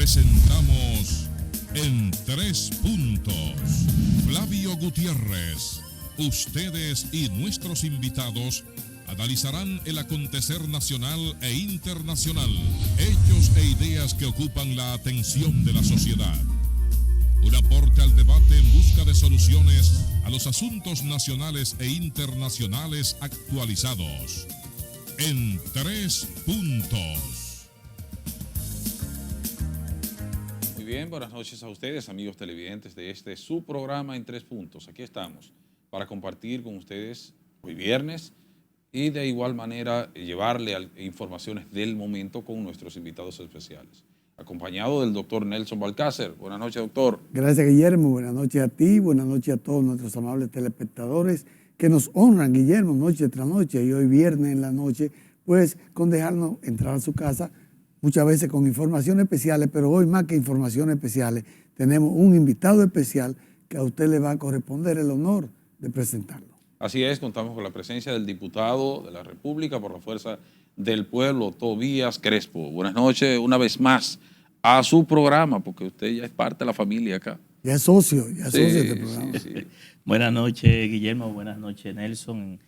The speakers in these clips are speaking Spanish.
Presentamos En Tres Puntos. Flavio Gutiérrez. Ustedes y nuestros invitados analizarán el acontecer nacional e internacional, hechos e ideas que ocupan la atención de la sociedad. Un aporte al debate en busca de soluciones a los asuntos nacionales e internacionales actualizados. En Tres Puntos. Muy bien, buenas noches a ustedes, amigos televidentes de este su programa En Tres Puntos. Aquí estamos para compartir con ustedes hoy viernes y de igual manera llevarle informaciones del momento con nuestros invitados especiales. Acompañado del doctor Nelson Balcácer. Buenas noches, doctor. Gracias, Guillermo. Buenas noches a ti, buenas noches a todos nuestros amables telespectadores que nos honran, Guillermo, noche tras noche, y hoy viernes en la noche, pues con dejarnos entrar a su casa, muchas veces con informaciones especiales, pero hoy más que informaciones especiales, tenemos un invitado especial que a usted le va a corresponder el honor de presentarlo. Así es, contamos con la presencia del diputado de la República por la Fuerza del Pueblo, Tobías Crespo. Buenas noches una vez más a su programa, porque usted ya es parte de la familia acá. Ya es socio de este programa. Sí. Buenas noches, Guillermo, buenas noches, Nelson.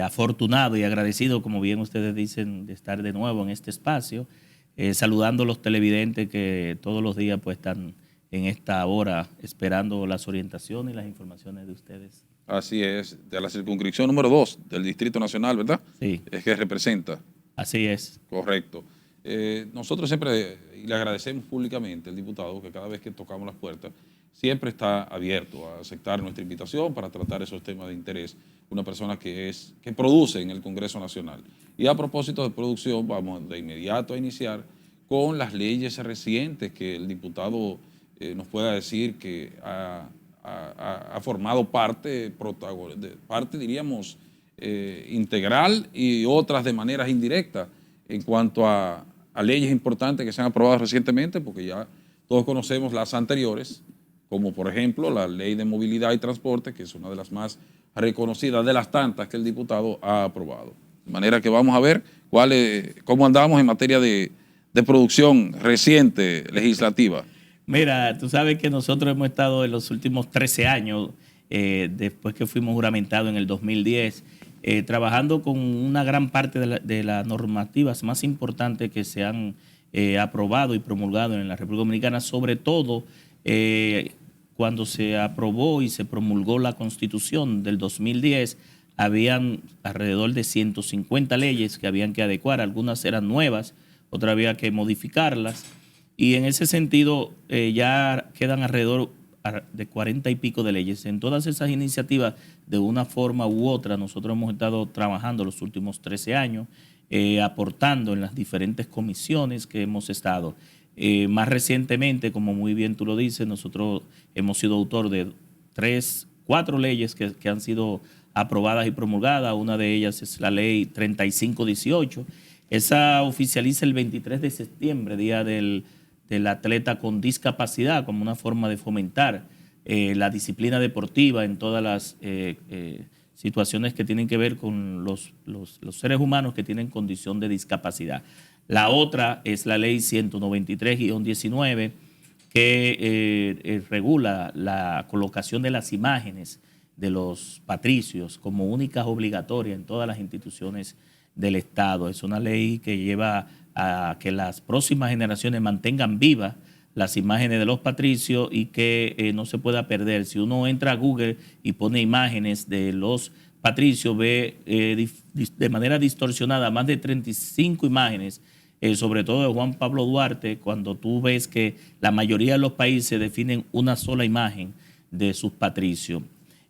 Afortunado y agradecido, como bien ustedes dicen, de estar de nuevo en este espacio, saludando a los televidentes que todos los días pues están en esta hora esperando las orientaciones y las informaciones de ustedes. Así es, de la circunscripción número 2 del Distrito Nacional, ¿verdad? Sí. Es que representa. Así es. Correcto. Nosotros siempre, y le agradecemos públicamente al diputado que cada vez que tocamos las puertas, siempre está abierto a aceptar nuestra invitación para tratar esos temas de interés. Una persona que produce en el Congreso Nacional. Y a propósito de producción, vamos de inmediato a iniciar con las leyes recientes que el diputado nos pueda decir que ha formado parte diríamos, integral y otras de maneras indirectas en cuanto a leyes importantes que se han aprobado recientemente, porque ya todos conocemos las anteriores, como por ejemplo la Ley de Movilidad y Transporte, que es una de las más reconocidas de las tantas que el diputado ha aprobado. De manera que vamos a ver cómo andamos en materia de producción reciente legislativa. Mira, tú sabes que nosotros hemos estado en los últimos 13 años, después que fuimos juramentados en el 2010, trabajando con una gran parte de las normativas más importantes que se han aprobado y promulgado en la República Dominicana, sobre todo cuando se aprobó y se promulgó la Constitución del 2010, habían alrededor de 150 leyes que habían que adecuar, algunas eran nuevas, otras había que modificarlas. Y en ese sentido ya quedan alrededor de 40 y pico de leyes. En todas esas iniciativas, de una forma u otra, nosotros hemos estado trabajando los últimos 13 años, aportando en las diferentes comisiones que hemos estado. Más recientemente, como muy bien tú lo dices, nosotros hemos sido autor de 4 leyes que han sido aprobadas y promulgadas. Una de ellas es la ley 3518. Esa oficializa el 23 de septiembre, día del atleta con discapacidad, como una forma de fomentar la disciplina deportiva en todas las situaciones que tienen que ver con los seres humanos que tienen condición de discapacidad. La otra es la ley 193-19, que regula la colocación de las imágenes de los patricios como únicas obligatorias en todas las instituciones del Estado. Es una ley que lleva a que las próximas generaciones mantengan vivas las imágenes de los patricios y que no se pueda perder. Si uno entra a Google y pone imágenes de los patricios, ve de manera distorsionada más de 35 imágenes, sobre todo de Juan Pablo Duarte, cuando tú ves que la mayoría de los países definen una sola imagen de sus patricios.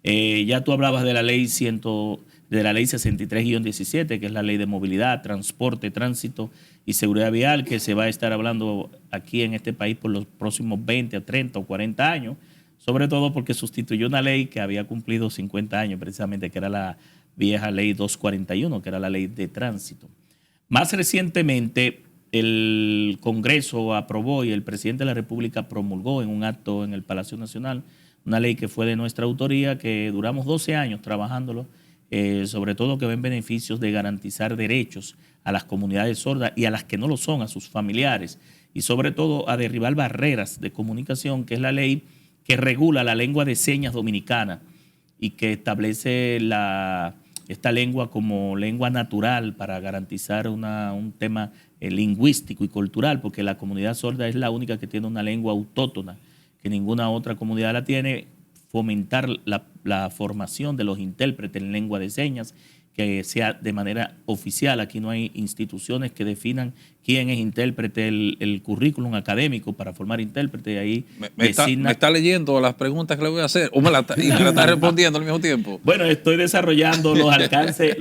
Ya tú hablabas de la ley 63-17, que es la ley de movilidad, transporte, tránsito y seguridad vial, que se va a estar hablando aquí en este país por los próximos 20, 30 o 40 años, sobre todo porque sustituyó una ley que había cumplido 50 años precisamente, que era la vieja ley 241, que era la ley de tránsito. Más recientemente, el Congreso aprobó y el presidente de la República promulgó en un acto en el Palacio Nacional una ley que fue de nuestra autoría, que duramos 12 años trabajándolo sobre todo que ven beneficios de garantizar derechos a las comunidades sordas y a las que no lo son, a sus familiares, y sobre todo a derribar barreras de comunicación, que es la ley que regula la lengua de señas dominicana y que establece esta lengua como lengua natural para garantizar un tema lingüístico y cultural, porque la comunidad sorda es la única que tiene una lengua autóctona, que ninguna otra comunidad la tiene. Fomentar la formación de los intérpretes en lengua de señas, que sea de manera oficial. Aquí no hay instituciones que definan quién es intérprete, el currículum académico para formar intérprete. Ahí me está leyendo las preguntas que le voy a hacer o me la está respondiendo al mismo tiempo. Bueno, estoy desarrollando los alcances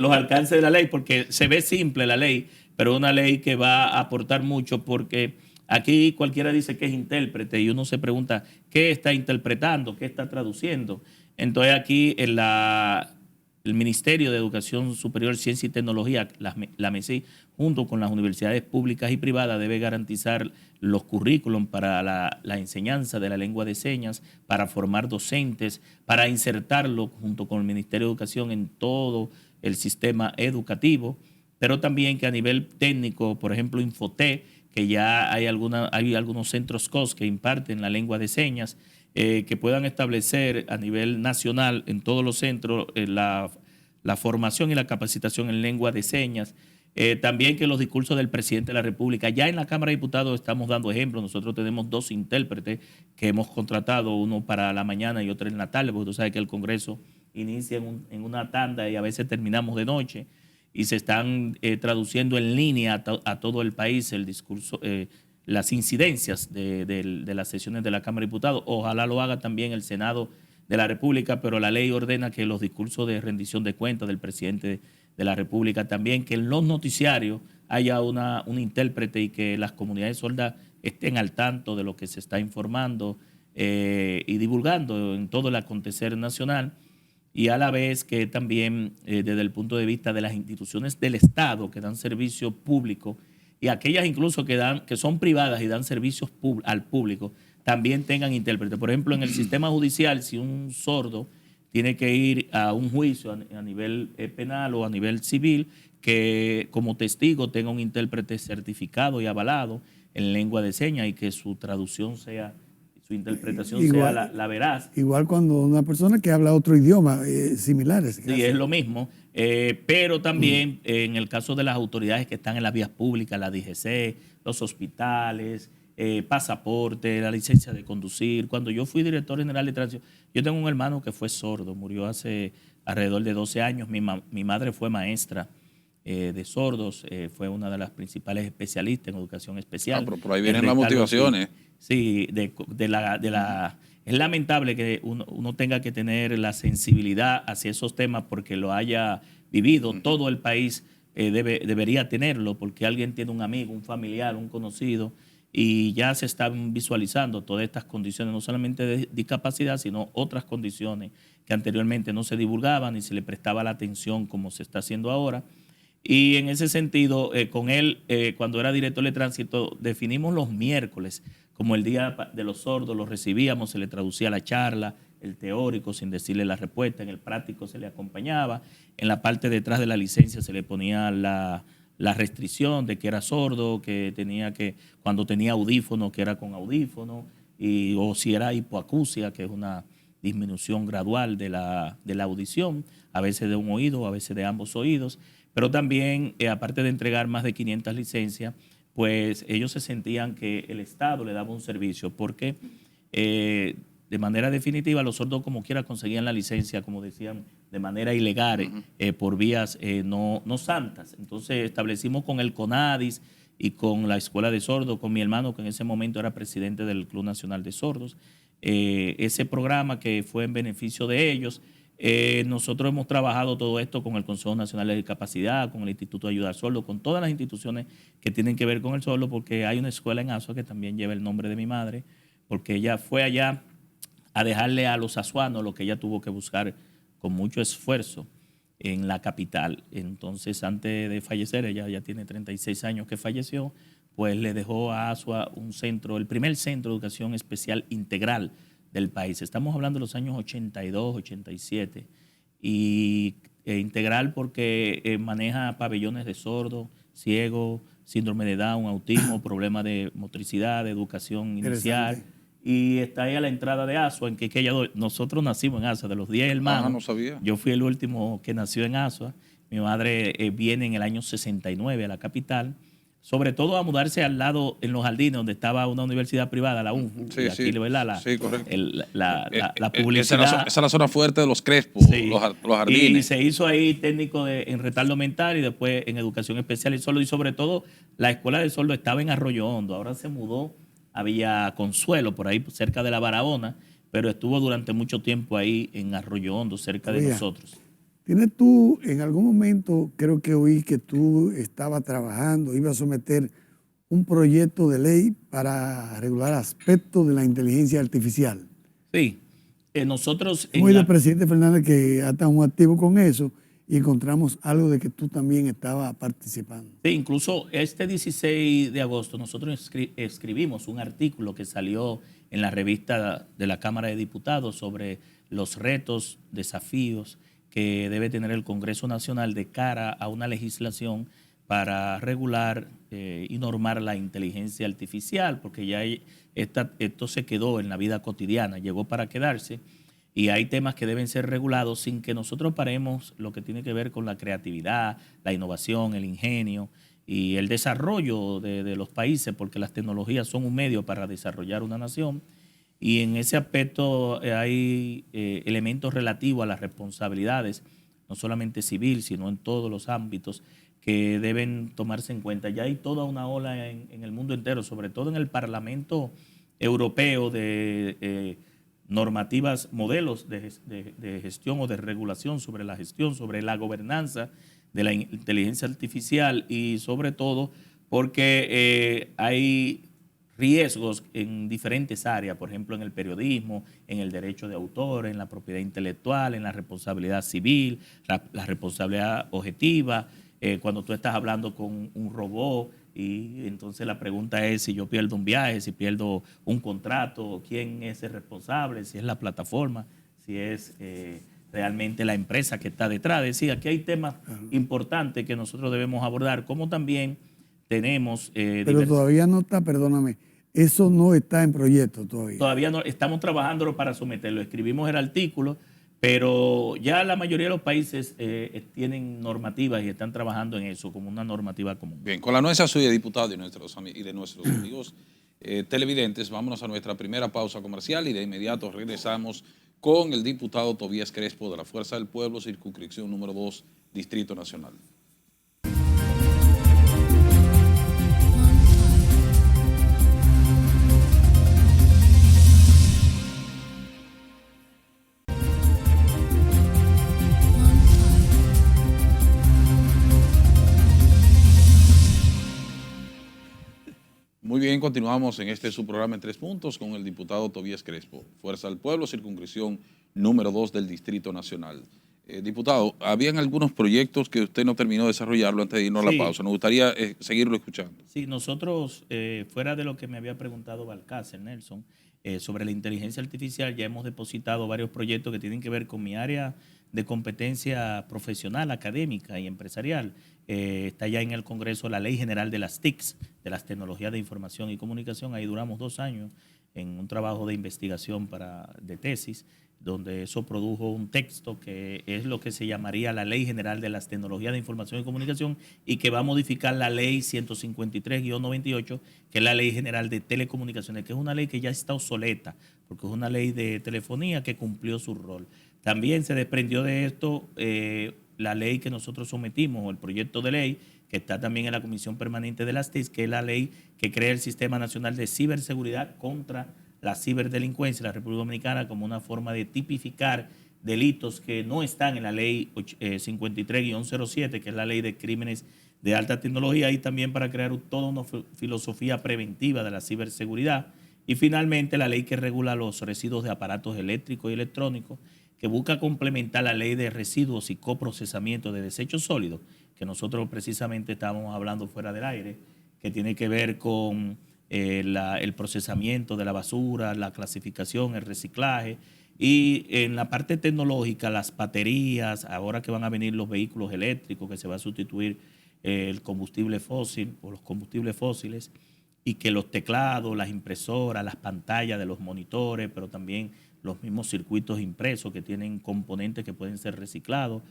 de la ley, porque se ve simple la ley, pero una ley que va a aportar mucho, porque aquí cualquiera dice que es intérprete y uno se pregunta qué está interpretando, qué está traduciendo. Entonces aquí el Ministerio de Educación Superior, Ciencia y Tecnología, la MESI, junto con las universidades públicas y privadas, debe garantizar los currículum para la enseñanza de la lengua de señas, para formar docentes, para insertarlo junto con el Ministerio de Educación en todo el sistema educativo, pero también que a nivel técnico, por ejemplo, Infotec, que ya hay algunos centros COS que imparten la lengua de señas, que puedan establecer a nivel nacional en todos los centros la formación y la capacitación en lengua de señas. También que los discursos del presidente de la República, ya en la Cámara de Diputados estamos dando ejemplos. Nosotros tenemos 2 intérpretes que hemos contratado, uno para la mañana y otro en la tarde, porque tú sabes que el Congreso inicia en una tanda y a veces terminamos de noche, y se están traduciendo en línea a todo el país el discurso, las incidencias de las sesiones de la Cámara de Diputados. Ojalá lo haga también el Senado de la República, pero la ley ordena que los discursos de rendición de cuentas del presidente de la República también, que en los noticiarios haya un intérprete y que las comunidades sordas estén al tanto de lo que se está informando y divulgando en todo el acontecer nacional. Y a la vez que también desde el punto de vista de las instituciones del Estado que dan servicio público y aquellas incluso que son privadas y dan servicios al público, también tengan intérprete. Por ejemplo, en el sistema judicial, si un sordo tiene que ir a un juicio a nivel penal o a nivel civil, que como testigo tenga un intérprete certificado y avalado en lengua de señas y que su traducción sea, su interpretación sea la veraz. Igual cuando una persona que habla otro idioma, similares. Sí, es lo mismo, pero también en el caso de las autoridades que están en las vías públicas, la DGC, los hospitales, pasaporte, la licencia de conducir. Cuando yo fui director general de tránsito, yo tengo un hermano que fue sordo, murió hace alrededor de 12 años. Mi madre fue maestra de sordos, fue una de las principales especialistas en educación especial. Pero por ahí vienen las motivaciones. Sí, es lamentable que uno tenga que tener la sensibilidad hacia esos temas porque lo haya vivido. Todo el país debería tenerlo, porque alguien tiene un amigo, un familiar, un conocido, y ya se están visualizando todas estas condiciones, no solamente de discapacidad, sino otras condiciones que anteriormente no se divulgaban ni se le prestaba la atención como se está haciendo ahora. Y en ese sentido, con él, cuando era director de tránsito, definimos los miércoles como el día de los sordos, los recibíamos, se le traducía la charla, el teórico sin decirle la respuesta, en el práctico se le acompañaba, en la parte de atrás de la licencia se le ponía la restricción de que era sordo, que tenía que, cuando tenía audífono, que era con audífono, o si era hipoacusia, que es una disminución gradual de la audición, a veces de un oído, a veces de ambos oídos. Pero también, aparte de entregar más de 500 licencias, pues ellos se sentían que el Estado le daba un servicio, porque de manera definitiva los sordos como quiera conseguían la licencia, como decían, de manera ilegal, por vías no santas. Entonces establecimos con el CONADIS y con la Escuela de Sordos, con mi hermano que en ese momento era presidente del Club Nacional de Sordos, ese programa que fue en beneficio de ellos. Nosotros hemos trabajado todo esto con el Consejo Nacional de Discapacidad, con el Instituto de Ayuda al Sordo, con todas las instituciones que tienen que ver con el sordo, porque hay una escuela en Asua que también lleva el nombre de mi madre, porque ella fue allá a dejarle a los azuanos lo que ella tuvo que buscar con mucho esfuerzo en la capital. Entonces, antes de fallecer, ella ya tiene 36 años que falleció, pues le dejó a Asua un centro, el primer centro de educación especial integral del país. Estamos hablando de los años 82, 87, y integral porque maneja pabellones de sordos, ciegos, síndrome de Down, autismo, problemas de motricidad, de educación inicial. Y está ahí a la entrada de Asua, en Quiqueya. Nosotros nacimos en Asua, de los 10 hermanos. No sabía. Yo fui el último que nació en Asua. Mi madre viene en el año 69 a la capital, sobre todo a mudarse al lado, en los jardines, donde estaba una universidad privada, la UNF. Sí, aquí, ¿verdad? Sí, correcto. La publicidad. Esa es la zona fuerte de los Crespos, Sí. los jardines. Y se hizo ahí técnico en retardo mental y después en educación especial y solo. Y sobre todo, la escuela de sordo estaba en Arroyo Hondo. Ahora se mudó a Villa Consuelo, por ahí cerca de la Barahona, pero estuvo durante mucho tiempo ahí en Arroyo Hondo, cerca de nosotros. ¿Tienes tú, en algún momento, creo que oí que tú estabas trabajando, ibas a someter un proyecto de ley para regular aspectos de la inteligencia artificial? Sí, nosotros... Hemos oído al presidente Fernández que está muy activo con eso y encontramos algo de que tú también estabas participando. Sí, incluso este 16 de agosto nosotros escribimos un artículo que salió en la revista de la Cámara de Diputados sobre los retos, desafíos que debe tener el Congreso Nacional de cara a una legislación para regular y normar la inteligencia artificial, porque ya esto se quedó en la vida cotidiana, llegó para quedarse, y hay temas que deben ser regulados sin que nosotros paremos lo que tiene que ver con la creatividad, la innovación, el ingenio y el desarrollo de los países, porque las tecnologías son un medio para desarrollar una nación. Y en ese aspecto hay elementos relativos a las responsabilidades, no solamente civil, sino en todos los ámbitos que deben tomarse en cuenta. Ya hay toda una ola en el mundo entero, sobre todo en el Parlamento Europeo, de normativas, modelos de gestión o de regulación sobre la gestión, sobre la gobernanza de la inteligencia artificial y sobre todo porque hay riesgos en diferentes áreas, por ejemplo, en el periodismo, en el derecho de autor, en la propiedad intelectual, en la responsabilidad civil, la responsabilidad objetiva, cuando tú estás hablando con un robot y entonces la pregunta es si yo pierdo un viaje, si pierdo un contrato, quién es el responsable, si es la plataforma, si es realmente la empresa que está detrás. Es decir, aquí hay temas importantes que nosotros debemos abordar, como también tenemos... Pero todavía no está, perdóname, eso no está en proyecto todavía. Todavía no, estamos trabajándolo para someterlo. Escribimos el artículo, pero ya la mayoría de los países tienen normativas y están trabajando en eso como una normativa común. Bien, con la anuencia suya, diputado, y de nuestros amigos televidentes, vámonos a nuestra primera pausa comercial y de inmediato regresamos con el diputado Tobías Crespo de la Fuerza del Pueblo, circunscripción número 2, Distrito Nacional. Muy bien, continuamos en este su programa en 3 puntos con el diputado Tobías Crespo, Fuerza del Pueblo, circunscripción número 2 del Distrito Nacional. Diputado, habían algunos proyectos que usted no terminó de desarrollarlo antes de irnos a la pausa. Nos gustaría seguirlo escuchando. Sí, nosotros, fuera de lo que me había preguntado Balcácer, Nelson, sobre la inteligencia artificial, ya hemos depositado varios proyectos que tienen que ver con mi área de competencia profesional, académica y empresarial. Está ya en el Congreso la Ley General de las TICs, de las Tecnologías de Información y Comunicación. Ahí duramos 2 años en un trabajo de investigación de tesis, donde eso produjo un texto que es lo que se llamaría la Ley General de las Tecnologías de Información y Comunicación y que va a modificar la Ley 153-98, que es la Ley General de Telecomunicaciones, que es una ley que ya está obsoleta, porque es una ley de telefonía que cumplió su rol. También se desprendió de esto la ley que nosotros sometimos, o el proyecto de ley, que está también en la Comisión Permanente de las TIC, que es la ley que crea el Sistema Nacional de Ciberseguridad contra la ciberdelincuencia en la República Dominicana como una forma de tipificar delitos que no están en la ley 53-07, que es la ley de crímenes de alta tecnología, y también para crear toda una filosofía preventiva de la ciberseguridad. Y finalmente la ley que regula los residuos de aparatos eléctricos y electrónicos, que busca complementar la ley de residuos y coprocesamiento de desechos sólidos, que nosotros precisamente estábamos hablando fuera del aire, que tiene que ver con el procesamiento de la basura, la clasificación, el reciclaje Y en la parte tecnológica, las baterías, ahora que van a venir los vehículos eléctricos, que se va a sustituir el combustible fósil o los combustibles fósiles, y que los teclados, las impresoras, las pantallas de los monitores, pero también los mismos circuitos impresos que tienen componentes que pueden ser reciclados,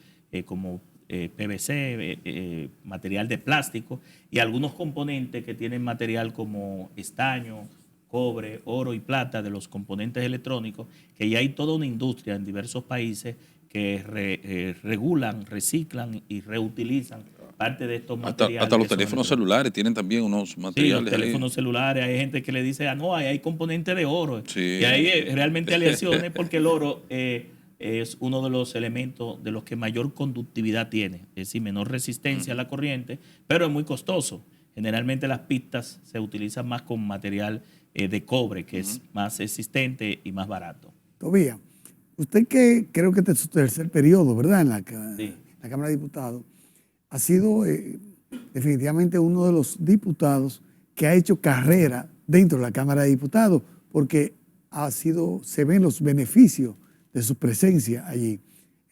como PVC, material de plástico, y algunos componentes que tienen material como estaño, cobre, oro y plata de los componentes electrónicos, que ya hay toda una industria en diversos países que regulan, reciclan y reutilizan parte de estos materiales. Hasta los teléfonos celulares tienen también unos materiales. Sí, los teléfonos celulares, hay gente que le dice, no, ahí hay componentes de oro. Sí. Y hay realmente aleaciones porque el oro es uno de los elementos de los que mayor conductividad tiene, es decir, menor resistencia a la corriente, pero es muy costoso. Generalmente las pistas se utilizan más con material de cobre, que es más resistente y más barato. Tobías, usted que creo que este es su tercer periodo, ¿verdad? En la Sí. Cámara de Diputados, ha sido definitivamente uno de los diputados que ha hecho carrera dentro de la Cámara de Diputados, porque se ven los beneficios de su presencia allí.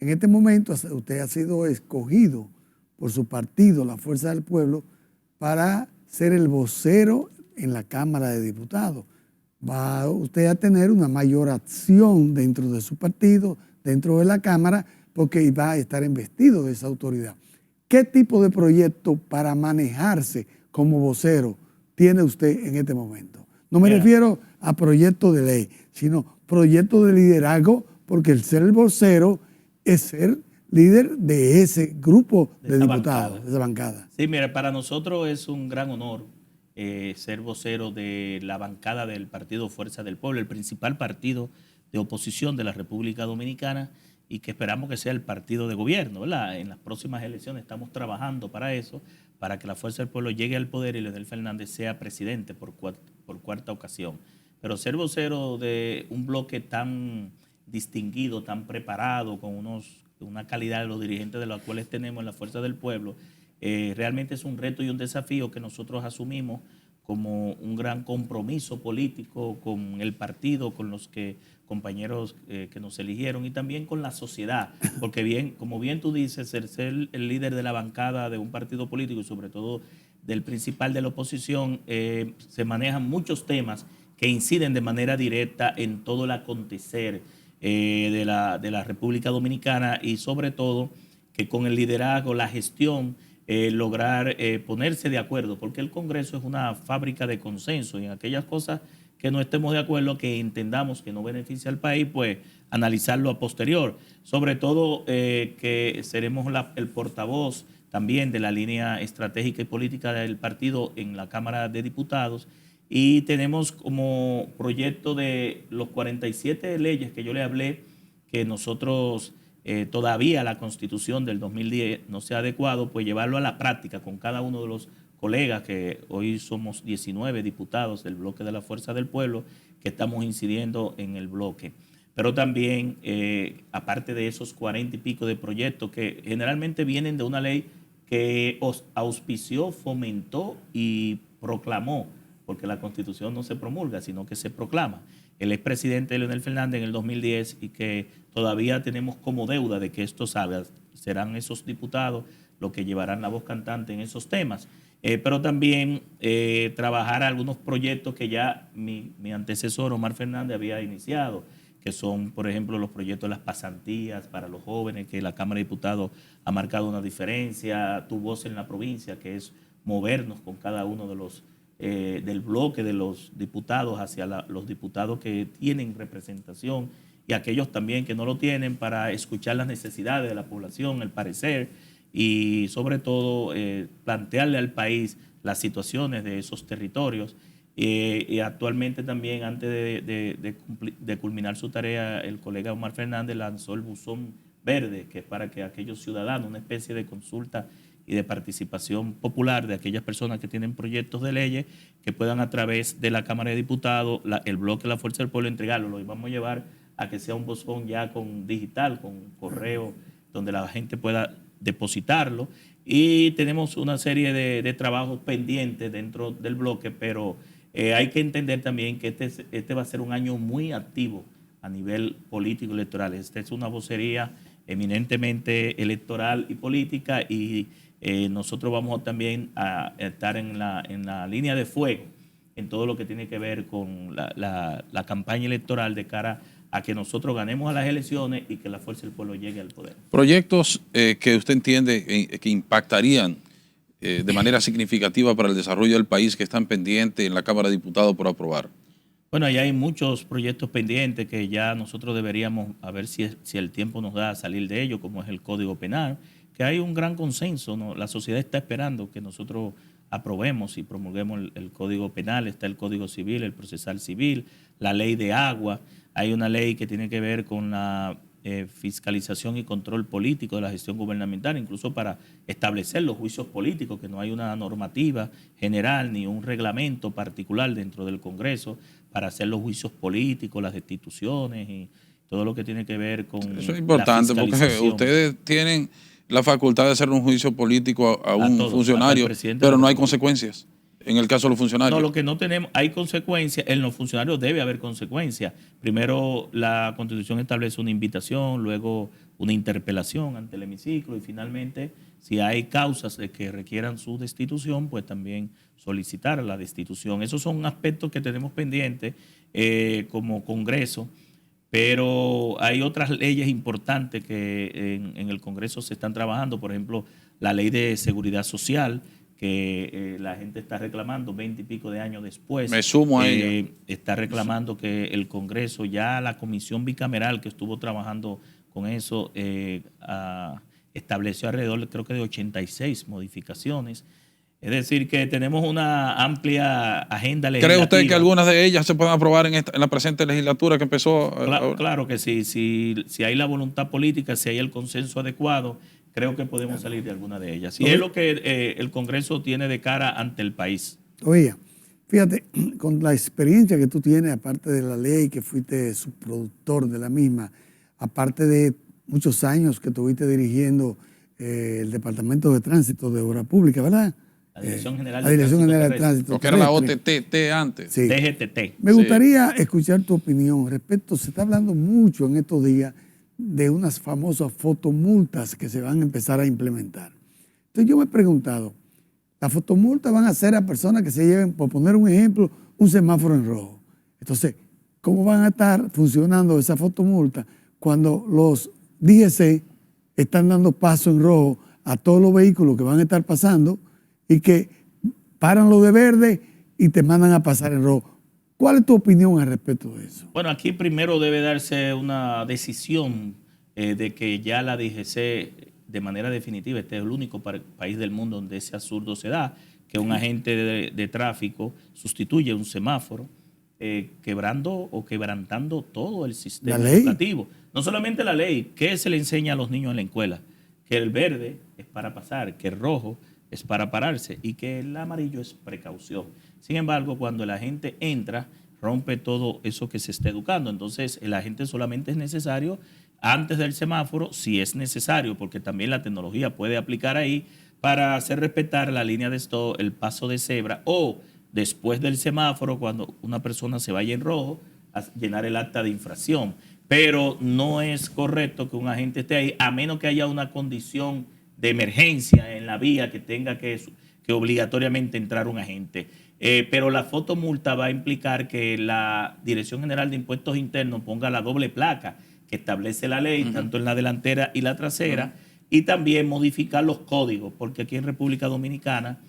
En este momento usted ha sido escogido por su partido, la Fuerza del Pueblo, para ser el vocero en la Cámara de Diputados. Va usted a tener una mayor acción dentro de su partido, dentro de la Cámara, porque va a estar investido de esa autoridad. ¿Qué tipo de proyecto para manejarse como vocero tiene usted en este momento? No me refiero a proyectos de ley, sino proyectos de liderazgo, porque el ser el vocero es ser líder de ese grupo de diputados, de esa bancada. Sí, mira, para nosotros es un gran honor ser vocero de la bancada del Partido Fuerza del Pueblo, el principal partido de oposición de la República Dominicana, y que esperamos que sea el partido de gobierno, ¿verdad? En las próximas elecciones estamos trabajando para eso, para que la Fuerza del Pueblo llegue al poder y Leonel Fernández sea presidente por cuarta ocasión. Pero ser vocero de un bloque tan distinguido, tan preparado, con una calidad de los dirigentes de los cuales tenemos en la Fuerza del Pueblo, realmente es un reto y un desafío que nosotros asumimos como un gran compromiso político con el partido, con los compañeros que nos eligieron y también con la sociedad, porque como bien tú dices, ser el líder de la bancada de un partido político y sobre todo del principal de la oposición, se manejan muchos temas que inciden de manera directa en todo el acontecer de la República Dominicana y sobre todo que con el liderazgo, la gestión, lograr ponerse de acuerdo, porque el Congreso es una fábrica de consenso y en aquellas cosas que no estemos de acuerdo, que entendamos que no beneficia al país, pues analizarlo a posterior. Sobre todo que seremos el portavoz también de la línea estratégica y política del partido en la Cámara de Diputados y tenemos como proyecto de los 47 leyes que yo le hablé, que nosotros todavía la Constitución del 2010 no se ha adecuado, pues llevarlo a la práctica con cada uno de los colegas, que hoy somos 19 diputados del bloque de la Fuerza del Pueblo, que estamos incidiendo en el bloque. Pero también, aparte de esos 40 y pico de proyectos que generalmente vienen de una ley que auspició, fomentó y proclamó, porque la Constitución no se promulga, sino que se proclama el expresidente Leonel Fernández en el 2010 y que todavía tenemos como deuda de que esto salga. Serán esos diputados los que llevarán la voz cantante en esos temas. Pero también trabajar algunos proyectos que ya mi antecesor Omar Fernández había iniciado, que son, por ejemplo, los proyectos de las pasantías para los jóvenes, que la Cámara de Diputados ha marcado una diferencia, Tu Voz en la Provincia, que es movernos con cada uno de los del bloque de los diputados hacia los diputados que tienen representación y aquellos también que no lo tienen, para escuchar las necesidades de la población, el parecer y sobre todo plantearle al país las situaciones de esos territorios. Y actualmente también, antes de culminar su tarea, el colega Omar Fernández lanzó el buzón verde, que es para que aquellos ciudadanos, una especie de consulta y de participación popular de aquellas personas que tienen proyectos de leyes, que puedan a través de la Cámara de Diputados, el bloque de la Fuerza del Pueblo, entregarlo. Lo vamos a llevar a que sea un buzón ya con digital, con correo, donde la gente pueda depositarlo. Y tenemos una serie de trabajos pendientes dentro del bloque, pero hay que entender también que este va a ser un año muy activo a nivel político electoral. Esta es una vocería eminentemente electoral y política, y nosotros vamos también a estar en la línea de fuego en todo lo que tiene que ver con la campaña electoral de cara a que nosotros ganemos a las elecciones y que la fuerza del pueblo llegue al poder. Proyectos que usted entiende que impactarían de manera significativa para el desarrollo del país, que están pendientes en la Cámara de Diputados por aprobar. Bueno, ahí hay muchos proyectos pendientes que ya nosotros deberíamos, a ver si el tiempo nos da a salir de ellos, como es el Código Penal, que hay un gran consenso, ¿no? La sociedad está esperando que nosotros aprobemos y promulguemos el Código Penal. Está el Código Civil, el Procesal Civil, la Ley de Agua. Hay una ley que tiene que ver con la fiscalización y control político de la gestión gubernamental, incluso para establecer los juicios políticos, que no hay una normativa general ni un reglamento particular dentro del Congreso para hacer los juicios políticos, las destituciones y todo lo que tiene que ver con eso es importante, porque ustedes tienen la facultad de hacer un juicio político a un funcionario, pero no hay consecuencias en el caso de los funcionarios. No, lo que no tenemos, hay consecuencias. En los funcionarios debe haber consecuencias. Primero, la Constitución establece una invitación, luego una interpelación ante el hemiciclo y finalmente, si hay causas de que requieran su destitución, pues también solicitar la destitución. Esos son aspectos que tenemos pendientes como Congreso, pero hay otras leyes importantes que en el Congreso se están trabajando, por ejemplo, la Ley de Seguridad Social, que la gente está reclamando 20 y pico de años después. Me sumo a ella. Está reclamando que el Congreso, ya la comisión bicameral que estuvo trabajando con eso, estableció alrededor, creo que de 86 modificaciones. Es decir, que tenemos una amplia agenda legislativa. ¿Cree usted que algunas de ellas se puedan aprobar en la presente legislatura que empezó? Claro que sí. Si hay la voluntad política, si hay el consenso adecuado, creo que podemos salir de alguna de ellas. Y es lo que el Congreso tiene de cara ante el país. Oye, fíjate, con la experiencia que tú tienes, aparte de la ley, que fuiste subproductor de la misma, aparte de muchos años que estuviste dirigiendo el Departamento de Tránsito de Obra Pública, ¿verdad? La Dirección General de Tránsito. Lo que era la OTT antes. Sí. DGTT. Me gustaría escuchar tu opinión respecto, se está hablando mucho en estos días de unas famosas fotomultas que se van a empezar a implementar. Entonces yo me he preguntado, las fotomultas van a ser a personas que se lleven, por poner un ejemplo, un semáforo en rojo. Entonces, ¿cómo van a estar funcionando esas fotomultas cuando los DGC están dando paso en rojo a todos los vehículos que van a estar pasando y que paran lo de verde y te mandan a pasar en rojo? ¿Cuál es tu opinión al respecto de eso? Bueno, aquí primero debe darse una decisión de que ya la DGC de manera definitiva, este es el único país del mundo donde ese absurdo se da, que un agente de tráfico sustituye un semáforo quebrando o quebrantando todo el sistema educativo. No solamente la ley, ¿qué se le enseña a los niños en la escuela? Que el verde es para pasar, que el rojo es para pararse y que el amarillo es precaución. Sin embargo, cuando el agente entra, rompe todo eso que se está educando. Entonces, el agente solamente es necesario antes del semáforo, si es necesario, porque también la tecnología puede aplicar ahí para hacer respetar la línea de stop, el paso de cebra, o después del semáforo, cuando una persona se vaya en rojo, a llenar el acta de infracción. Pero no es correcto que un agente esté ahí, a menos que haya una condición de emergencia en la vía que tenga que obligatoriamente entrar un agente. Pero la fotomulta va a implicar que la Dirección General de Impuestos Internos ponga la doble placa que establece la ley, tanto en la delantera y la trasera, y también modificar los códigos, porque aquí en República Dominicana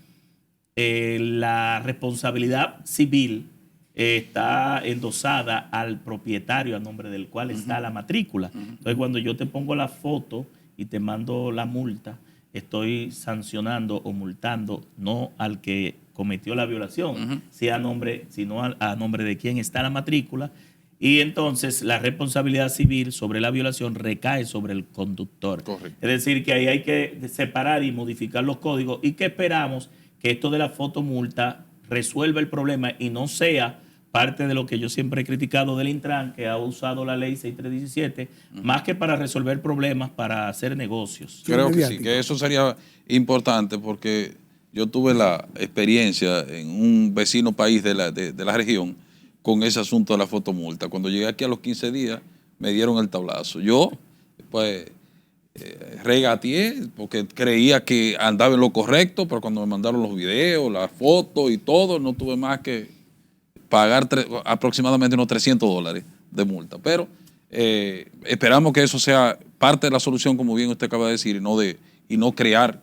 la responsabilidad civil está endosada al propietario a nombre del cual está la matrícula. Entonces, cuando yo te pongo la foto y te mando la multa, estoy sancionando o multando no al que cometió la violación, sino a nombre de quien está la matrícula. Y entonces la responsabilidad civil sobre la violación recae sobre el conductor. Correcto. Es decir, que ahí hay que separar y modificar los códigos y que esperamos que esto de la fotomulta resuelva el problema y no sea parte de lo que yo siempre he criticado del Intran, que ha usado la ley 6317, más que para resolver problemas, para hacer negocios. Creo que sí, que eso sería importante porque yo tuve la experiencia en un vecino país de la región con ese asunto de la fotomulta. Cuando llegué aquí a los 15 días, me dieron el tablazo. Yo, pues, regateé porque creía que andaba en lo correcto, pero cuando me mandaron los videos, las fotos y todo, no tuve más que pagar aproximadamente unos $300 de multa. Pero esperamos que eso sea parte de la solución, como bien usted acaba de decir, y no crear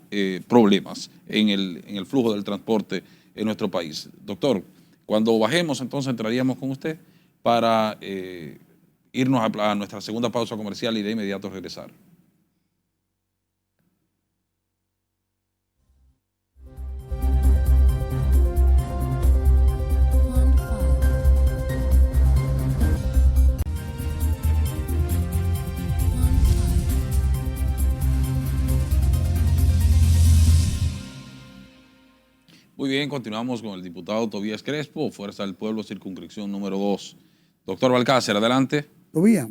problemas en el flujo del transporte en nuestro país. Doctor, cuando bajemos, entonces entraríamos con usted para irnos a nuestra segunda pausa comercial y de inmediato regresar. Muy bien, continuamos con el diputado Tobías Crespo, Fuerza del Pueblo, circunscripción número 2. Doctor Balcácer, adelante. Tobías,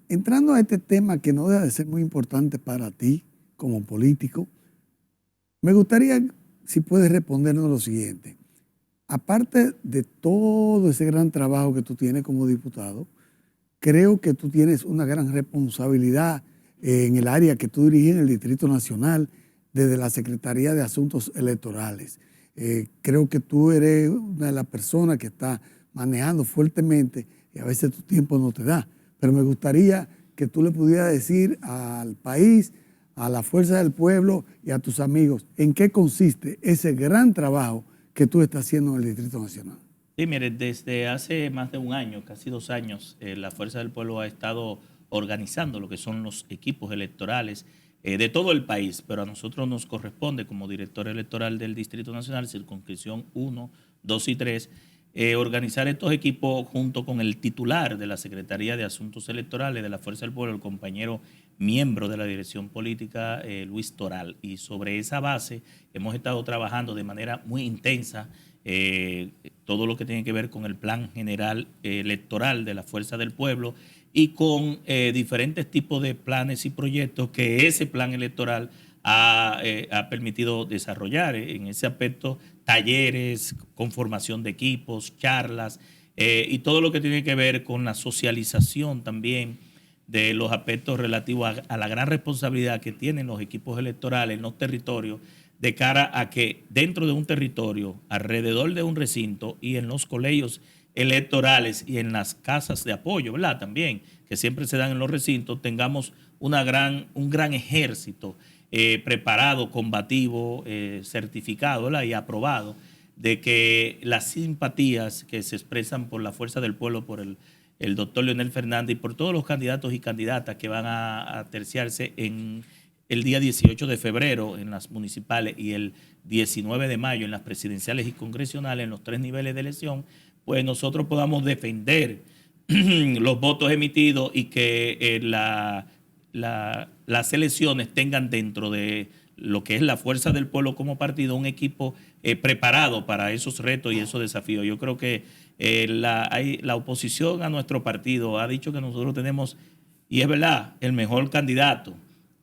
entrando a este tema que no debe de ser muy importante para ti como político, me gustaría, si puedes respondernos lo siguiente. Aparte de todo ese gran trabajo que tú tienes como diputado, creo que tú tienes una gran responsabilidad en el área que tú diriges en el Distrito Nacional, desde la Secretaría de Asuntos Electorales. Creo que tú eres una de las personas que está manejando fuertemente y a veces tu tiempo no te da. Pero me gustaría que tú le pudieras decir al país, a la Fuerza del Pueblo y a tus amigos, en qué consiste ese gran trabajo que tú estás haciendo en el Distrito Nacional. Sí, mire, desde hace más de un año, casi 2 años, la Fuerza del Pueblo ha estado organizando lo que son los equipos electorales de todo el país, pero a nosotros nos corresponde como director electoral del Distrito Nacional, circunscripción 1, 2 y 3, organizar estos equipos junto con el titular de la Secretaría de Asuntos Electorales de la Fuerza del Pueblo, el compañero miembro de la dirección política, Luis Toral. Y sobre esa base hemos estado trabajando de manera muy intensa todo lo que tiene que ver con el plan general electoral de la Fuerza del Pueblo y con diferentes tipos de planes y proyectos que ese plan electoral ha permitido desarrollar. En ese aspecto, talleres, conformación de equipos, charlas y todo lo que tiene que ver con la socialización también de los aspectos relativos a la gran responsabilidad que tienen los equipos electorales en los territorios de cara a que dentro de un territorio, alrededor de un recinto y en los colegios electorales y en las casas de apoyo, ¿verdad? También, que siempre se dan en los recintos, tengamos un gran ejército preparado, combativo, certificado, ¿verdad? Y aprobado, de que las simpatías que se expresan por la Fuerza del Pueblo, por el doctor Leonel Fernández y por todos los candidatos y candidatas que van a terciarse en el día 18 de febrero en las municipales y el 19 de mayo en las presidenciales y congresionales, en los 3 niveles de elección, pues nosotros podamos defender los votos emitidos y que las elecciones tengan dentro de lo que es la Fuerza del Pueblo como partido un equipo preparado para esos retos y esos desafíos. Yo creo que la oposición a nuestro partido ha dicho que nosotros tenemos, y es verdad, el mejor candidato,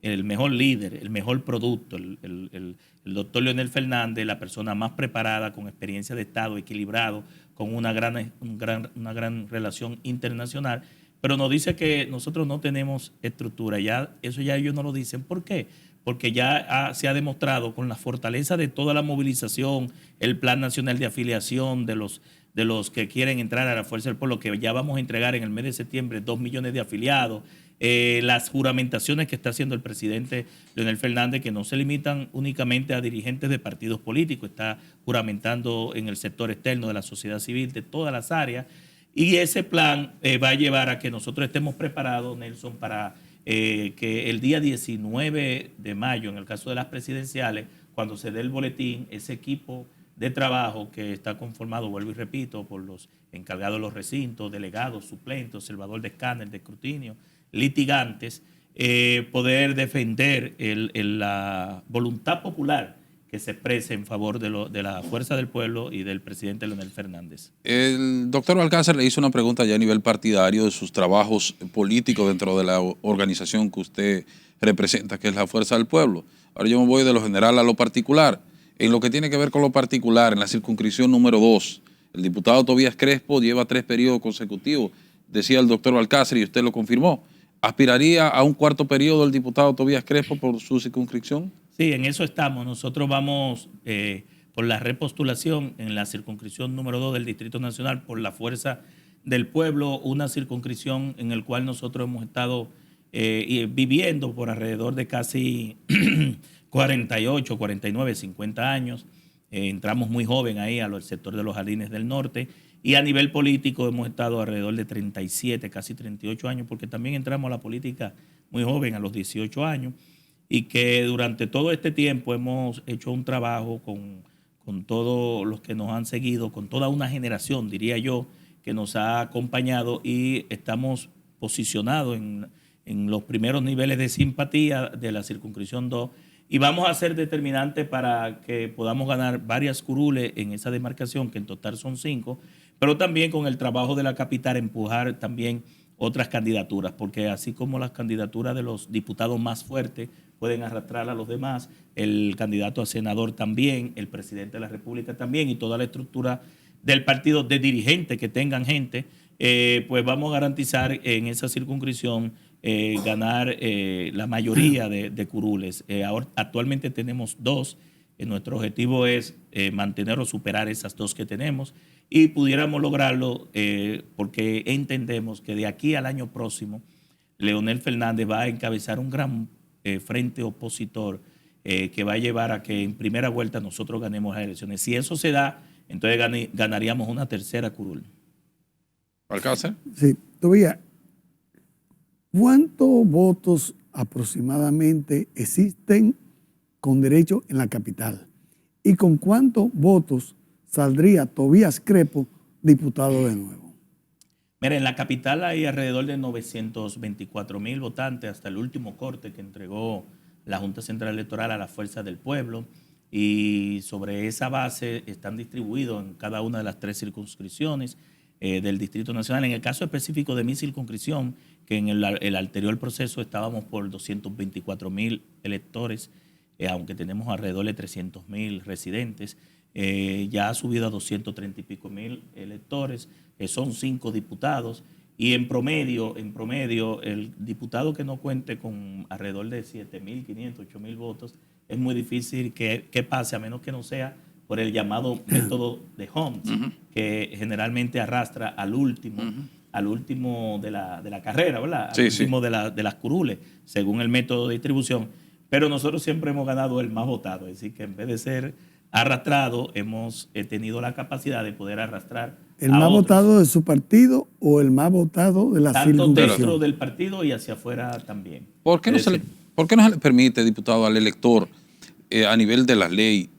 el mejor líder, el mejor producto, el doctor Leonel Fernández, la persona más preparada, con experiencia de Estado, equilibrado, con una gran relación internacional, pero nos dice que nosotros no tenemos estructura. Eso ya ellos no lo dicen. ¿Por qué? Porque ya se ha demostrado con la fortaleza de toda la movilización, el Plan Nacional de Afiliación de los que quieren entrar a la Fuerza del Pueblo, que ya vamos a entregar en el mes de septiembre 2 millones de afiliados, las juramentaciones que está haciendo el presidente Leonel Fernández, que no se limitan únicamente a dirigentes de partidos políticos, está juramentando en el sector externo de la sociedad civil, de todas las áreas, y ese plan va a llevar a que nosotros estemos preparados, Nelson, para que el día 19 de mayo, en el caso de las presidenciales, cuando se dé el boletín, ese equipo de trabajo que está conformado, vuelvo y repito, por los encargados de los recintos, delegados, suplentes, observador de escáner, de escrutinio, litigantes, poder defender la voluntad popular que se exprese en favor de la Fuerza del Pueblo y del presidente Leonel Fernández. El doctor Balcácer le hizo una pregunta ya a nivel partidario de sus trabajos políticos dentro de la organización que usted representa, que es la Fuerza del Pueblo. Ahora yo me voy de lo general a lo particular. En lo que tiene que ver con lo particular, en la circunscripción número 2, El diputado Tobías Crespo lleva 3 periodos consecutivos, decía el doctor Balcácer, y usted lo confirmó. ¿Aspiraría a un 4º periodo el diputado Tobías Crespo por su circunscripción? Sí, en eso estamos. Nosotros vamos por la repostulación en la circunscripción número 2 del Distrito Nacional por la Fuerza del Pueblo, una circunscripción en la cual nosotros hemos estado viviendo por alrededor de casi 48, 49, 50 años. Entramos muy joven ahí al sector de los Jardines del Norte, y a nivel político hemos estado alrededor de 37, casi 38 años, porque también entramos a la política muy joven, a los 18 años, y que durante todo este tiempo hemos hecho un trabajo con todos los que nos han seguido, con toda una generación, diría yo, que nos ha acompañado, y estamos posicionados en los primeros niveles de simpatía de la circunscripción 2, y vamos a ser determinantes para que podamos ganar varias curules en esa demarcación, que en total son 5, pero también con el trabajo de la capital empujar también otras candidaturas, porque así como las candidaturas de los diputados más fuertes pueden arrastrar a los demás, el candidato a senador también, el presidente de la República también, y toda la estructura del partido de dirigentes que tengan gente, pues vamos a garantizar en esa circunscripción ganar la mayoría de curules. Actualmente tenemos 2. Nuestro objetivo es mantener o superar esas 2 que tenemos, y pudiéramos lograrlo porque entendemos que de aquí al año próximo Leonel Fernández va a encabezar un gran frente opositor que va a llevar a que en primera vuelta nosotros ganemos las elecciones. Si eso se da, entonces ganaríamos una 3ª curul. ¿Alcácer? Sí, todavía. ¿Cuántos votos aproximadamente existen con derecho en la capital? ¿Y con cuántos votos saldría Tobías Crespo diputado de nuevo? Mira, en la capital hay alrededor de 924,000 votantes hasta el último corte que entregó la Junta Central Electoral a la Fuerza del Pueblo, y sobre esa base están distribuidos en cada una de las 3 circunscripciones del Distrito Nacional. En el caso específico de mi circunscripción, que en el anterior proceso estábamos por 224,000 electores, aunque tenemos alrededor de 300,000 residentes, ya ha subido a 230 y pico mil electores, son 5 diputados, y en promedio, el diputado que no cuente con alrededor de 7,500, 8,000 votos, es muy difícil que pase, a menos que no sea por el llamado método de Holmes, que generalmente arrastra al último de la carrera, ¿verdad? Al último de las curules, según el método de distribución. Pero nosotros siempre hemos ganado el más votado, es decir, que en vez de ser arrastrado, hemos tenido la capacidad de poder arrastrar ¿El más votado de su partido o el más votado de la circunscripción? Tanto dentro del partido y hacia afuera también. ¿Por qué no se le permite, diputado, al elector a nivel de la ley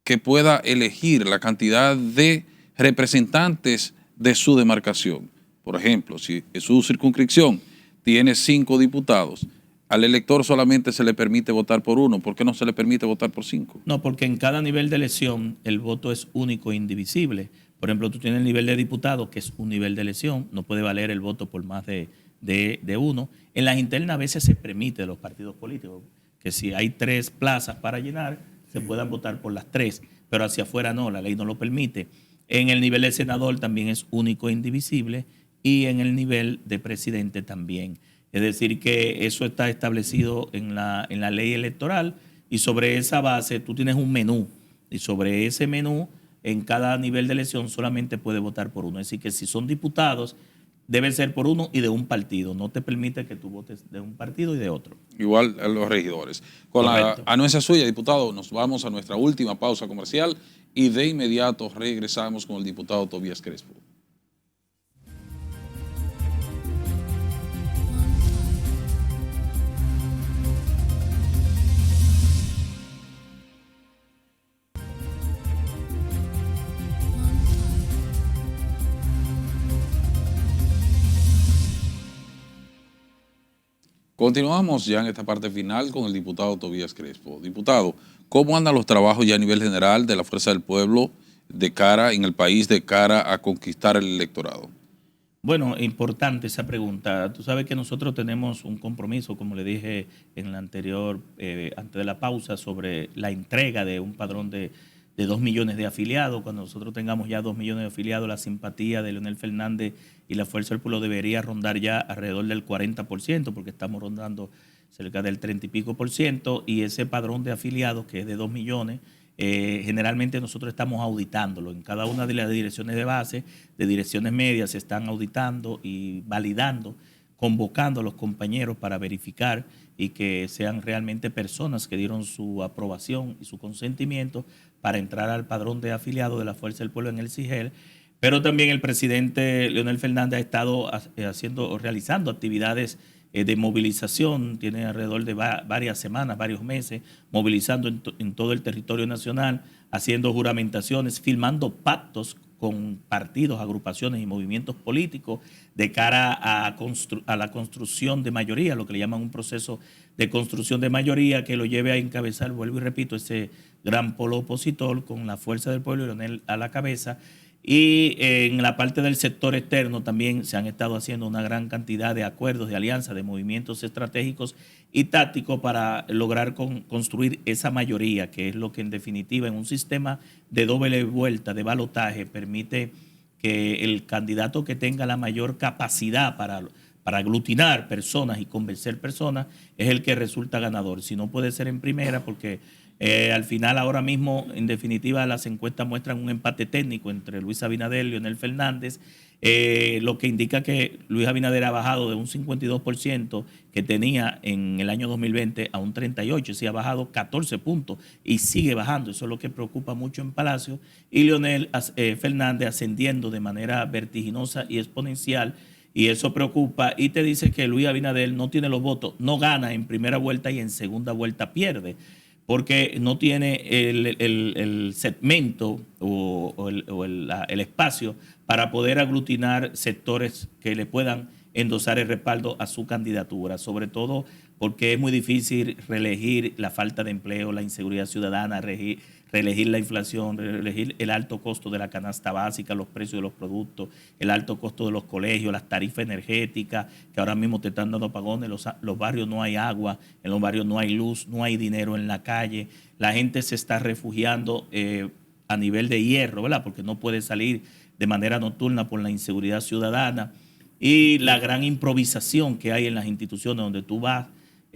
que pueda elegir la cantidad de representantes de su demarcación? Por ejemplo, si su circunscripción tiene 5 diputados, al elector solamente se le permite votar por 1. ¿Por qué no se le permite votar por 5? No, porque en cada nivel de elección el voto es único e indivisible. Por ejemplo, tú tienes el nivel de diputado, que es un nivel de elección, no puede valer el voto por más de 1. En las internas a veces se permite de los partidos políticos que si hay 3 plazas para llenar, se puedan votar por las 3, pero hacia afuera no, la ley no lo permite. En el nivel de senador también es único e indivisible, y en el nivel de presidente también. Es decir, que eso está establecido en la ley electoral, y sobre esa base tú tienes un menú, y sobre ese menú en cada nivel de elección solamente puede votar por 1. Es decir, que si son diputados debe ser por 1 y de un partido. No te permite que tú votes de un partido y de otro. Igual a los regidores. Con la anuencia suya, diputado, nos vamos a nuestra última pausa comercial y de inmediato regresamos con el diputado Tobías Crespo. Continuamos ya en esta parte final con el diputado Tobías Crespo. Diputado, ¿cómo andan los trabajos ya a nivel general de la Fuerza del Pueblo en el país de cara a conquistar el electorado? Bueno, importante esa pregunta. Tú sabes que nosotros tenemos un compromiso, como le dije en la anterior, antes de la pausa, sobre la entrega de un padrón de de 2 millones de afiliados. Cuando nosotros tengamos ya 2 millones de afiliados, la simpatía de Leonel Fernández y la Fuerza del Pueblo debería rondar ya alrededor del 40%, porque estamos rondando cerca del 30 y pico por ciento, y ese padrón de afiliados, que es de 2 millones, generalmente nosotros estamos auditándolo. En cada una de las direcciones de base, de direcciones medias, se están auditando y validando, convocando a los compañeros para verificar y que sean realmente personas que dieron su aprobación y su consentimiento para entrar al padrón de afiliados de la Fuerza del Pueblo en el CIGEL. Pero también el presidente Leonel Fernández ha estado realizando actividades de movilización, tiene alrededor de varias semanas, varios meses, movilizando en todo el territorio nacional, haciendo juramentaciones, firmando pactos con partidos, agrupaciones y movimientos políticos de cara a la construcción de mayoría, lo que le llaman un proceso de construcción de mayoría que lo lleve a encabezar, vuelvo y repito, ese gran polo opositor con la Fuerza del Pueblo y Leonel a la cabeza. Y en la parte del sector externo también se han estado haciendo una gran cantidad de acuerdos, de alianzas, de movimientos estratégicos y tácticos para lograr construir esa mayoría, que es lo que en definitiva en un sistema de doble vuelta, de balotaje, permite que el candidato que tenga la mayor capacidad para aglutinar personas y convencer personas es el que resulta ganador. Si no, puede ser en primera, porque al final, ahora mismo, en definitiva, las encuestas muestran un empate técnico entre Luis Abinader y Leonel Fernández, lo que indica que Luis Abinader ha bajado de un 52% que tenía en el año 2020 a un 38%, sí, ha bajado 14 puntos y sigue bajando. Eso es lo que preocupa mucho en Palacio. Y Leonel Fernández ascendiendo de manera vertiginosa y exponencial, y eso preocupa, y te dice que Luis Abinader no tiene los votos, no gana en primera vuelta y en segunda vuelta pierde, porque no tiene el segmento o el espacio para poder aglutinar sectores que le puedan endosar el respaldo a su candidatura, sobre todo porque es muy difícil reelegir la falta de empleo, la inseguridad ciudadana, reelegir la inflación, reelegir el alto costo de la canasta básica, los precios de los productos, el alto costo de los colegios, las tarifas energéticas, que ahora mismo te están dando apagones, los barrios no hay agua, en los barrios no hay luz, no hay dinero en la calle, la gente se está refugiando a nivel de hierro, ¿verdad? Porque no puede salir de manera nocturna por la inseguridad ciudadana y la gran improvisación que hay en las instituciones donde tú vas.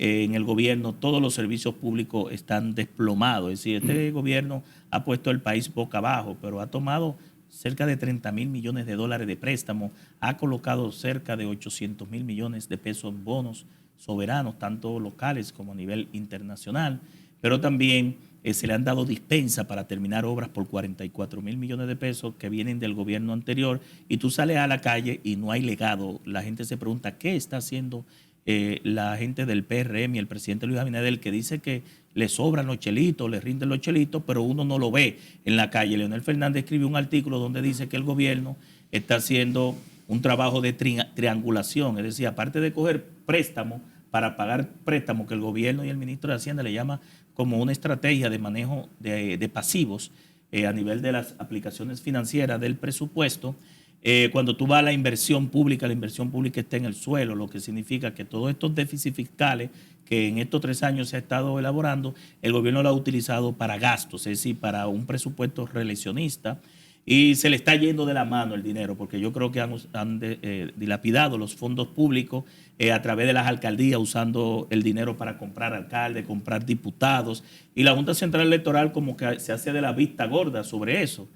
En el gobierno todos los servicios públicos están desplomados. Es decir, este gobierno ha puesto el país boca abajo, pero ha tomado cerca de 30.000 millones de dólares de préstamo, ha colocado cerca de 800.000 millones de pesos en bonos soberanos, tanto locales como a nivel internacional, pero también se le han dado dispensa para terminar obras por 44.000 millones de pesos que vienen del gobierno anterior, y tú sales a la calle y no hay legado. La gente se pregunta qué está haciendo la gente del PRM y el presidente Luis Abinader, que dice que le sobran los chelitos, le rinden los chelitos, pero uno no lo ve en la calle. Leonel Fernández escribió un artículo donde dice que el gobierno está haciendo un trabajo de triangulación, es decir, aparte de coger préstamos para pagar préstamos, que el gobierno y el ministro de Hacienda le llama como una estrategia de manejo de pasivos a nivel de las aplicaciones financieras del presupuesto. Cuando tú vas a la inversión pública está en el suelo, lo que significa que todos estos déficits fiscales que en estos 3 años se ha estado elaborando, el gobierno lo ha utilizado para gastos, es decir, para un presupuesto reeleccionista, y se le está yendo de la mano el dinero, porque yo creo que han dilapidado los fondos públicos a través de las alcaldías, usando el dinero para comprar alcaldes, comprar diputados, y la Junta Central Electoral como que se hace de la vista gorda sobre eso.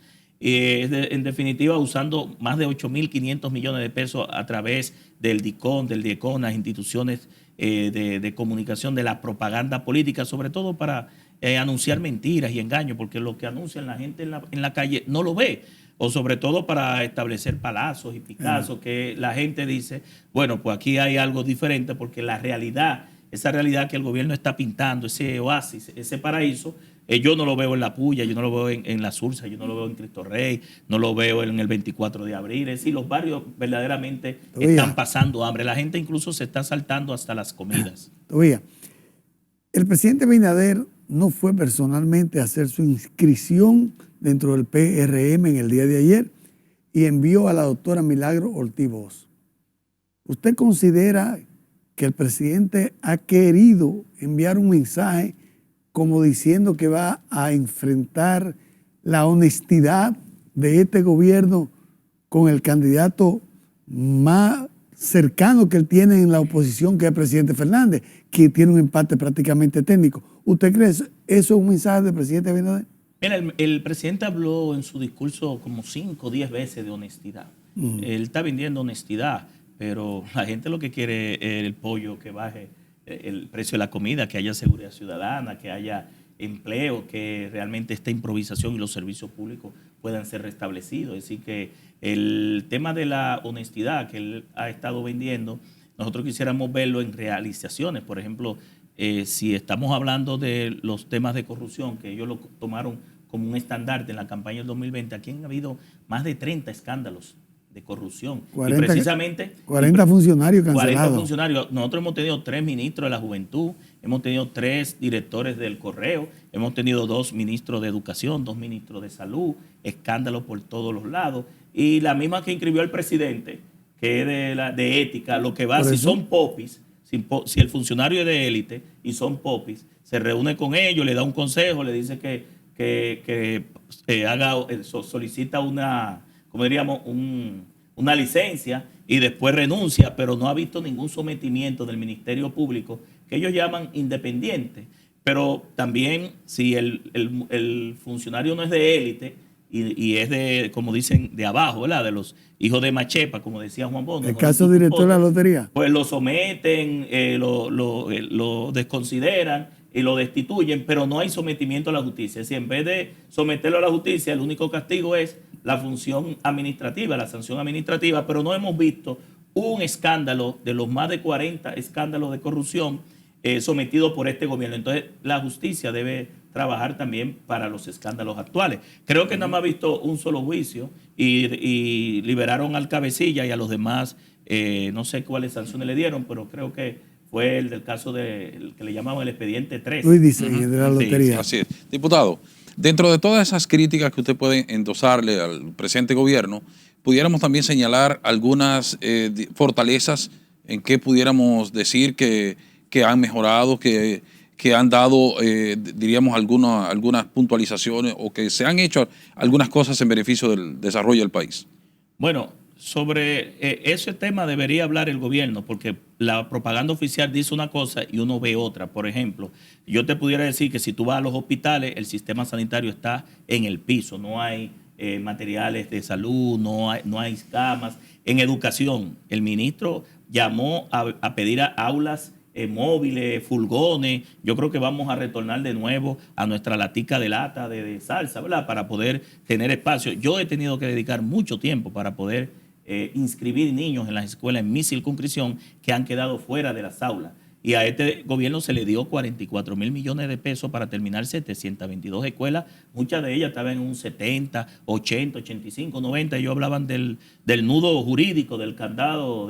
En definitiva, usando más de 8.500 millones de pesos a través del DICON, del DIECON, las instituciones de comunicación, de la propaganda política, sobre todo para anunciar mentiras y engaños, porque lo que anuncian la gente en la calle no lo ve, o sobre todo para establecer palazos y picazos, que la gente dice, bueno, pues aquí hay algo diferente, porque la realidad, esa realidad que el gobierno está pintando, ese oasis, ese paraíso, yo no lo veo en La Puya, yo no lo veo en La Sursa, yo no lo veo en Cristo Rey, no lo veo en el 24 de abril. Es decir, los barrios verdaderamente están pasando hambre. La gente incluso se está saltando hasta las comidas. Todavía, el presidente Abinader no fue personalmente a hacer su inscripción dentro del PRM en el día de ayer y envió a la doctora Milagro Ortiz Bosch. ¿Usted considera que el presidente ha querido enviar un mensaje como diciendo que va a enfrentar la honestidad de este gobierno con el candidato más cercano que él tiene en la oposición, que es el presidente Fernández, que tiene un empate prácticamente técnico. ¿Usted cree eso es un mensaje del presidente Abinader? Mira, el presidente habló en su discurso como 5 o 10 veces de honestidad. Él está vendiendo honestidad, pero la gente lo que quiere es el pollo, que baje el precio de la comida, que haya seguridad ciudadana, que haya empleo, que realmente esta improvisación y los servicios públicos puedan ser restablecidos. Es decir, que el tema de la honestidad que él ha estado vendiendo, nosotros quisiéramos verlo en realizaciones. Por ejemplo, si estamos hablando de los temas de corrupción, que ellos lo tomaron como un estandarte en la campaña del 2020, aquí han habido más de 30 escándalos de corrupción. 40, y precisamente 40 funcionarios cancelados. 40 funcionarios. Nosotros hemos tenido 3 ministros de la Juventud, hemos tenido 3 directores del Correo, hemos tenido 2 ministros de Educación, 2 ministros de Salud, escándalos por todos los lados. Y la misma que inscribió el presidente, que es de ética, lo que va, si son popis, si el funcionario es de élite y son popis, se reúne con ellos, le da un consejo, le dice que solicita una, como diríamos, una licencia y después renuncia, pero no ha visto ningún sometimiento del Ministerio Público, que ellos llaman independiente. Pero también si el funcionario no es de élite y es de, como dicen, de abajo, ¿verdad? De los hijos de Machepa, como decía Juan Bono. El caso director de la lotería. Pues lo someten, lo desconsideran y lo destituyen, pero no hay sometimiento a la justicia. Si en vez de someterlo a la justicia, el único castigo es la función administrativa, la sanción administrativa, pero no hemos visto un escándalo de los más de 40 escándalos de corrupción sometidos por este gobierno. Entonces, la justicia debe trabajar también para los escándalos actuales. Creo que nada más ha visto un solo juicio y liberaron al cabecilla y a los demás, no sé cuáles sanciones le dieron, pero creo que fue el del caso del que le llamaban el expediente 3. Luis Diseño, de la lotería. Sí, así es. Diputado, dentro de todas esas críticas que usted puede endosarle al presente gobierno, pudiéramos también señalar algunas fortalezas en que pudiéramos decir que han mejorado, que han dado, diríamos, algunas puntualizaciones o que se han hecho algunas cosas en beneficio del desarrollo del país. Bueno, sobre ese tema debería hablar el gobierno, porque la propaganda oficial dice una cosa y uno ve otra. Por ejemplo, yo te pudiera decir que si tú vas a los hospitales, el sistema sanitario está en el piso, no hay materiales de salud, no hay camas. En educación, el ministro llamó a pedir a aulas móviles, furgones. Yo creo que vamos a retornar de nuevo a nuestra latica de lata de salsa, ¿verdad? Para poder tener espacio. Yo he tenido que dedicar mucho tiempo para poder inscribir niños en las escuelas en mi circunscripción que han quedado fuera de las aulas. Y a este gobierno se le dio 44 mil millones de pesos para terminar 722 escuelas. Muchas de ellas estaban en un 70, 80, 85, 90. Ellos hablaban del nudo jurídico, del candado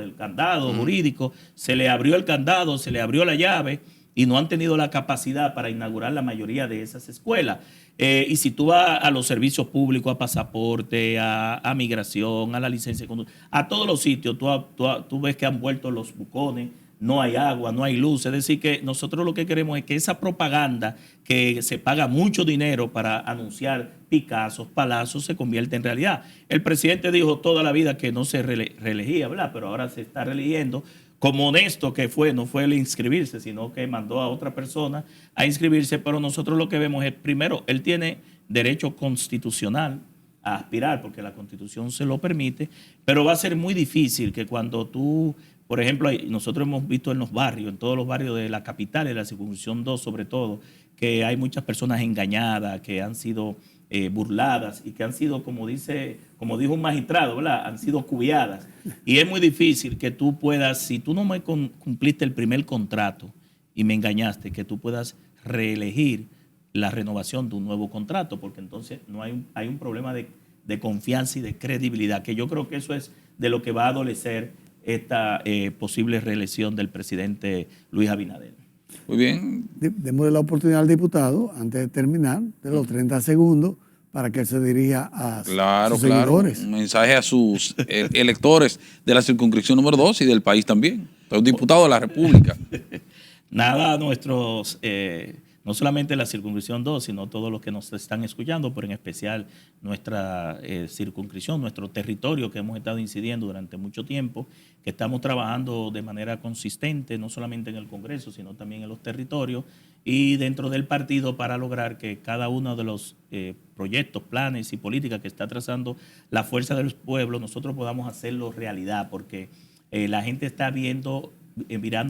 jurídico. Se le abrió el candado, se le abrió la llave y no han tenido la capacidad para inaugurar la mayoría de esas escuelas. Y si tú vas a los servicios públicos, a pasaporte, a migración, a la licencia de conducir, a todos los sitios, tú ves que han vuelto los bucones, no hay agua, no hay luz. Es decir, que nosotros lo que queremos es que esa propaganda que se paga mucho dinero para anunciar Picassos, palazos, se convierta en realidad. El presidente dijo toda la vida que no se reelegía, ¿verdad? Pero ahora se está reeligiendo. Como honesto que fue, no fue el inscribirse, sino que mandó a otra persona a inscribirse. Pero nosotros lo que vemos es, primero, él tiene derecho constitucional a aspirar, porque la Constitución se lo permite, pero va a ser muy difícil que cuando tú, por ejemplo, nosotros hemos visto en los barrios, en todos los barrios de la capital, de la circunscripción 2 sobre todo, que hay muchas personas engañadas, que han sido burladas y que han sido, como dijo un magistrado, ¿verdad? Han sido cubiadas. Y es muy difícil que tú puedas, si tú no me cumpliste el primer contrato y me engañaste, que tú puedas reelegir la renovación de un nuevo contrato, porque entonces hay un problema de confianza y de credibilidad, que yo creo que eso es de lo que va a adolecer esta posible reelección del presidente Luis Abinader. Muy bien. Démosle la oportunidad al diputado, antes de terminar, de los 30 segundos, para que él se dirija a sus seguidores. Un mensaje a sus electores de la circunscripción número 2 y del país también. Soy un diputado de la República. Nada, a nuestros no solamente la circunscripción 2, sino todos los que nos están escuchando, pero en especial nuestra circunscripción, nuestro territorio que hemos estado incidiendo durante mucho tiempo, que estamos trabajando de manera consistente, no solamente en el Congreso, sino también en los territorios y dentro del partido para lograr que cada uno de los proyectos, planes y políticas que está trazando la Fuerza del Pueblo, nosotros podamos hacerlo realidad, porque la gente está mirando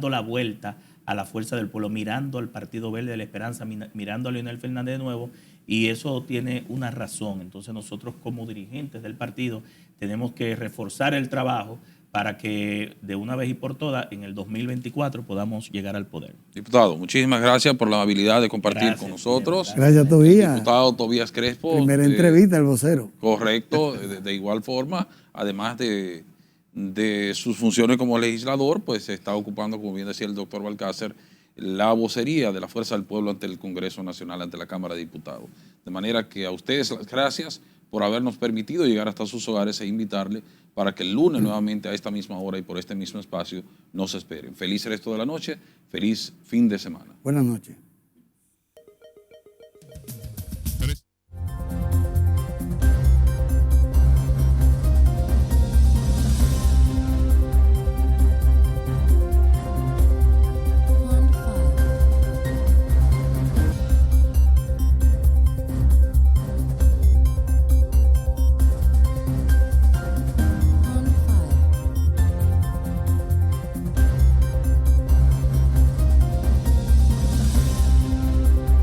la vuelta a la Fuerza del Pueblo, mirando al Partido Verde de la Esperanza, mirando a Leonel Fernández de nuevo, y eso tiene una razón. Entonces nosotros como dirigentes del partido tenemos que reforzar el trabajo para que de una vez y por todas en el 2024 podamos llegar al poder. Diputado, muchísimas gracias por la amabilidad de compartir con nosotros. Gracias, Tobías. Diputado Tobías Crespo. Primera entrevista al vocero. Correcto, de igual forma, además de sus funciones como legislador, pues se está ocupando, como bien decía el doctor Balcácer, la vocería de la Fuerza del Pueblo ante el Congreso Nacional, ante la Cámara de Diputados. De manera que a ustedes las gracias por habernos permitido llegar hasta sus hogares e invitarle para que el lunes nuevamente a esta misma hora y por este mismo espacio nos esperen. Feliz resto de la noche, feliz fin de semana. Buenas noches.